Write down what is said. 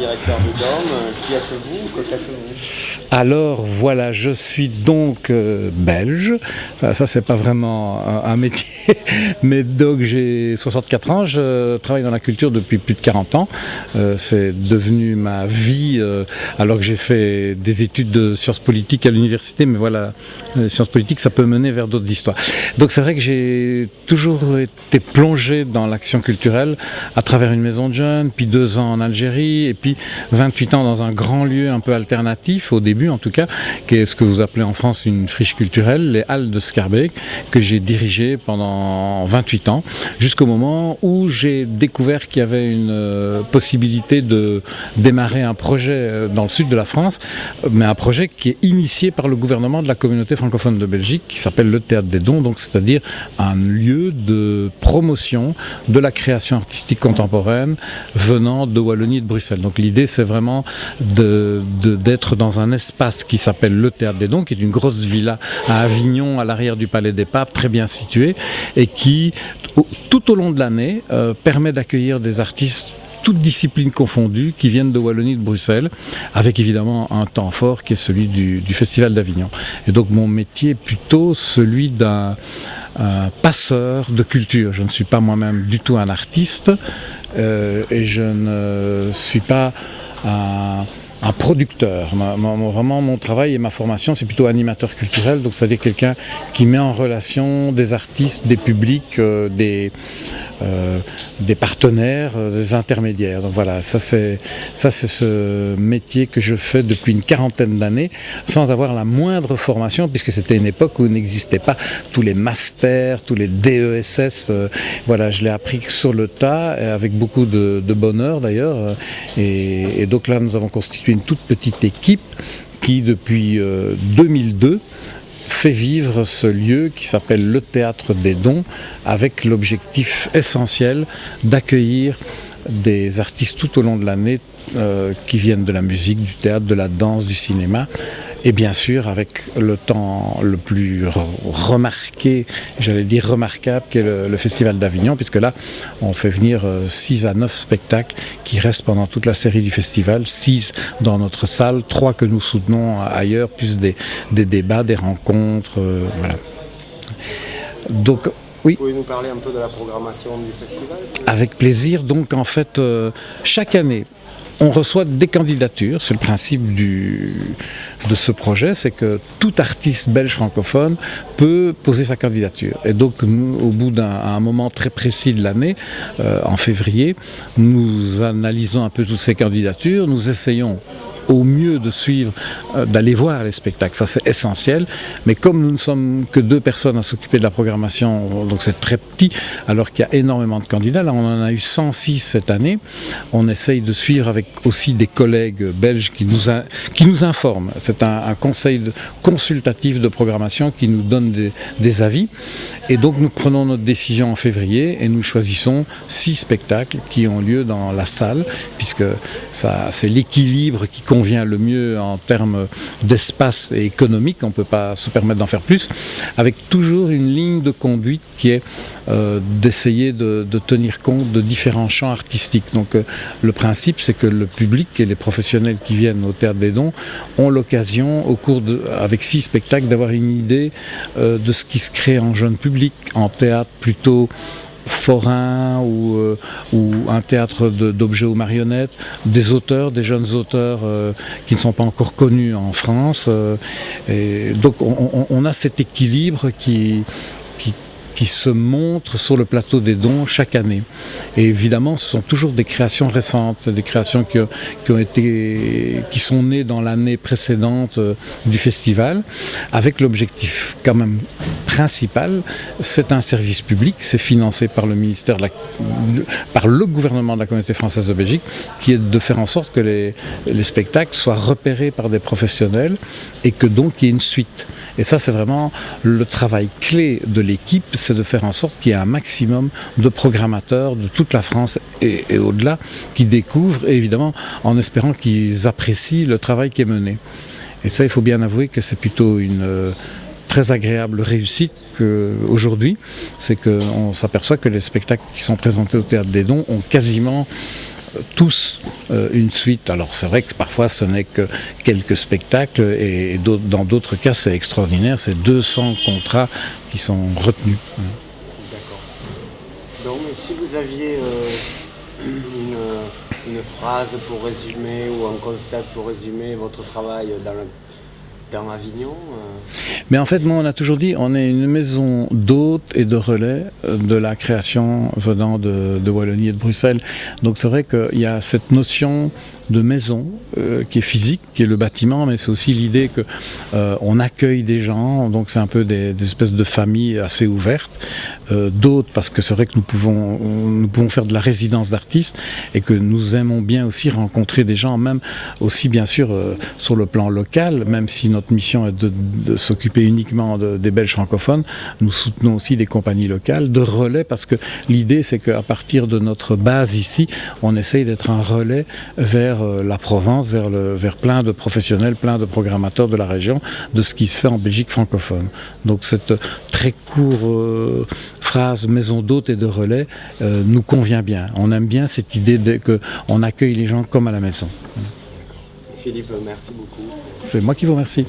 directeur du Dôme. Qui êtes-vous? Que faites-vous? Alors voilà, je suis donc belge. Enfin, ça, c'est pas vraiment un métier, mais donc j'ai 64 ans. Je travaille dans la culture depuis plus de 40 ans. C'est devenu ma vie, alors que j'ai fait des études de sciences politiques à l'université. Mais voilà, les sciences politiques, ça peut mener vers d'autres histoires. Donc c'est vrai que j'ai toujours été plongé dans l'action culturelle à travers une maison de jeunes, puis 2 ans en Algérie, et puis 28 ans dans un grand lieu un peu alternatif, au début en tout cas, qui est ce que vous appelez en France une friche culturelle, les Halles de Schaerbeek, que j'ai dirigé pendant 28 ans, jusqu'au moment où j'ai découvert qu'il y avait une possibilité de démarrer un projet dans le sud de la France, mais un projet qui est initié par le gouvernement de la communauté francophone de Belgique, qui s'appelle le Théâtre des Dons, donc c'est-à-dire un lieu de promotion de la création artistique contemporaine venant de Wallonie et de Bruxelles. Donc l'idée, c'est vraiment d'être dans un espace qui s'appelle le Théâtre des Dons, qui est une grosse villa à Avignon, à l'arrière du Palais des Papes, très bien située, et qui, tout au long de l'année, permet d'accueillir des artistes toutes disciplines confondues, qui viennent de Wallonie, de Bruxelles, avec évidemment un temps fort qui est celui du Festival d'Avignon. Et donc mon métier est plutôt celui d'un passeur de culture. Je ne suis pas moi-même du tout un artiste, et je ne suis pas un producteur. Vraiment, mon travail et ma formation, c'est plutôt animateur culturel, donc c'est-à-dire quelqu'un qui met en relation des artistes, des publics, des partenaires, des intermédiaires. Donc voilà, ça c'est ce métier que je fais depuis une 40aine d'années, sans avoir la moindre formation, puisque c'était une époque où il n'existait pas tous les masters, tous les DESS. Voilà, je l'ai appris sur le tas, avec beaucoup de bonheur d'ailleurs. Et donc là, nous avons constitué une toute petite équipe qui, depuis 2002, fait vivre ce lieu qui s'appelle le Théâtre des Dons, avec l'objectif essentiel d'accueillir des artistes tout au long de l'année qui viennent de la musique, du théâtre, de la danse, du cinéma, et bien sûr avec le temps le plus remarqué, j'allais dire remarquable, qui est le Festival d'Avignon, puisque là on fait venir 6 à 9 spectacles qui restent pendant toute la série du festival, 6 dans notre salle, 3 que nous soutenons ailleurs, plus des débats, des rencontres, voilà. Donc oui. Vous pouvez nous parler un peu de la programmation du festival? Avec plaisir. Donc en fait, chaque année, on reçoit des candidatures. C'est le principe de ce projet, c'est que tout artiste belge francophone peut poser sa candidature. Et donc, nous, au bout d'un moment très précis de l'année, en février, nous analysons un peu toutes ces candidatures, nous essayons au mieux de suivre, d'aller voir les spectacles, ça c'est essentiel, mais comme nous ne sommes que 2 personnes à s'occuper de la programmation, donc c'est très petit, alors qu'il y a énormément de candidats, là on en a eu 106 cette année, on essaye de suivre avec aussi des collègues belges qui nous informent, c'est un conseil consultatif de programmation qui nous donne des avis, et donc nous prenons notre décision en février et nous choisissons 6 spectacles qui ont lieu dans la salle, puisque ça, c'est l'équilibre qui convient le mieux en termes d'espace et économique, on ne peut pas se permettre d'en faire plus, avec toujours une ligne de conduite qui est d'essayer de tenir compte de différents champs artistiques. Donc le principe, c'est que le public et les professionnels qui viennent au Théâtre des Dons ont l'occasion, avec 6 spectacles, d'avoir une idée de ce qui se crée en jeune public, en théâtre plutôt forain ou un théâtre d'objets aux marionnettes, des auteurs, des jeunes auteurs qui ne sont pas encore connus en France. Et donc on a cet équilibre qui se montre sur le plateau des Dons chaque année. Et évidemment, ce sont toujours des créations récentes, des créations qui sont nées dans l'année précédente du festival, avec l'objectif quand même principal, c'est un service public, c'est financé par le ministère par le gouvernement de la communauté française de Belgique, qui est de faire en sorte que les spectacles soient repérés par des professionnels et que donc il y ait une suite. Et ça, c'est vraiment le travail clé de l'équipe, c'est de faire en sorte qu'il y ait un maximum de programmateurs de toute la France et au-delà qui découvrent, et évidemment en espérant qu'ils apprécient le travail qui est mené. Et ça, il faut bien avouer que c'est plutôt une très agréable réussite aujourd'hui, c'est qu'on s'aperçoit que les spectacles qui sont présentés au Théâtre des Dons ont quasiment tous une suite. Alors c'est vrai que parfois ce n'est que quelques spectacles et dans d'autres cas c'est extraordinaire, c'est 200 contrats qui sont retenus. D'accord. Donc si vous aviez une phrase pour résumer ou un concept pour résumer votre travail dans Avignon Mais en fait, moi, on a toujours dit, on est une maison d'hôtes et de relais de la création venant de Wallonie et de Bruxelles. Donc c'est vrai qu'il y a cette notion de maison qui est physique, qui est le bâtiment, mais c'est aussi l'idée que on accueille des gens, donc c'est un peu des espèces de familles assez ouvertes, d'hôtes parce que c'est vrai que nous pouvons faire de la résidence d'artistes et que nous aimons bien aussi rencontrer des gens, même aussi bien sûr sur le plan local, même si notre mission est de s'occuper uniquement des Belges francophones, nous soutenons aussi des compagnies locales, de relais, parce que l'idée c'est qu'à partir de notre base ici, on essaye d'être un relais vers la Provence, vers plein de professionnels, plein de programmateurs de la région, de ce qui se fait en Belgique francophone. Donc cette très courte phrase maison d'hôtes et de relais nous convient bien. On aime bien cette idée qu'on accueille les gens comme à la maison. Philippe, merci beaucoup. C'est moi qui vous remercie.